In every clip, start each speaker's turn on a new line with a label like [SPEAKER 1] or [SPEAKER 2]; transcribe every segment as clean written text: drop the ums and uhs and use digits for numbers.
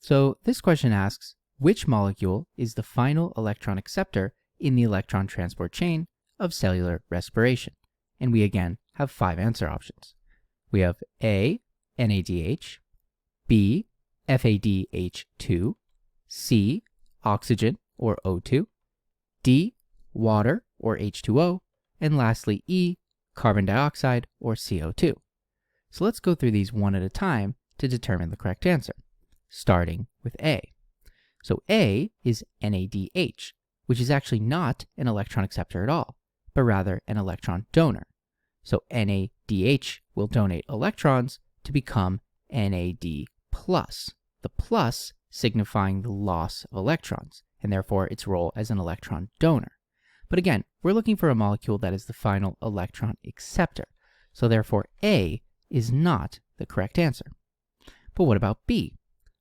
[SPEAKER 1] So this question asks, which molecule is the final electron acceptor in the electron transport chain of cellular respiration? And we again have 5 answer options. We have A, NADH, B, FADH2, C, oxygen or O2, D, water or H2O, and lastly E, carbon dioxide or CO2. So let's go through these one at a time to determine the correct answer, starting with A. So A is NADH, which is actually not an electron acceptor at all, but rather an electron donor. So NADH will donate electrons to become NAD+, the plus signifying the loss of electrons, and therefore its role as an electron donor. But again, we're looking for a molecule that is the final electron acceptor, so therefore A is not the correct answer. But what about B?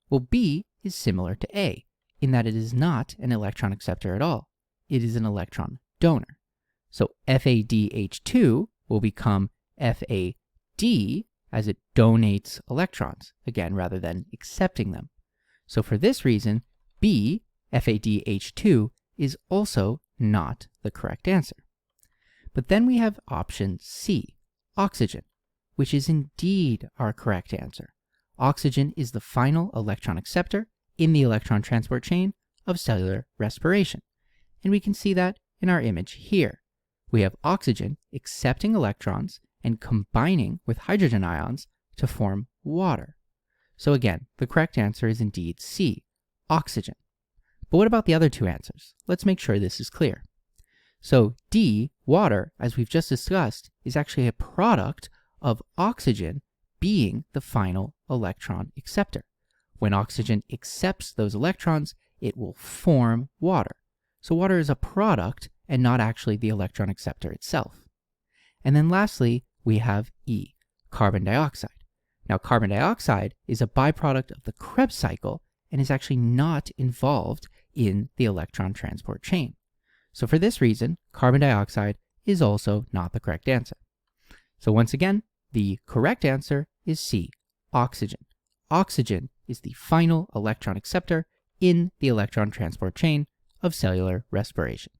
[SPEAKER 1] Well, B is similar to A in that it is not an electron acceptor at all. It is an electron donor. So FADH2 will become FAD as it donates electrons, again, rather than accepting them. So for this reason, B, FADH2, is also not the correct answer. But then we have option C, oxygen, which is indeed our correct answer. Oxygen is the final electron acceptor in the electron transport chain of cellular respiration. And we can see that in our image here. We have oxygen accepting electrons and combining with hydrogen ions to form water. So again, the correct answer is indeed C, oxygen. But what about the other 2 answers? Let's make sure this is clear. So D, water, as we've just discussed, is actually a product of oxygen being the final electron acceptor. When oxygen accepts those electrons, it will form water. So water is a product and not actually the electron acceptor itself. And then lastly, we have E, carbon dioxide. Now, carbon dioxide is a byproduct of the Krebs cycle and is actually not involved in the electron transport chain. So for this reason, carbon dioxide is also not the correct answer. So once again, the correct answer is C, oxygen. Oxygen is the final electron acceptor in the electron transport chain of cellular respiration.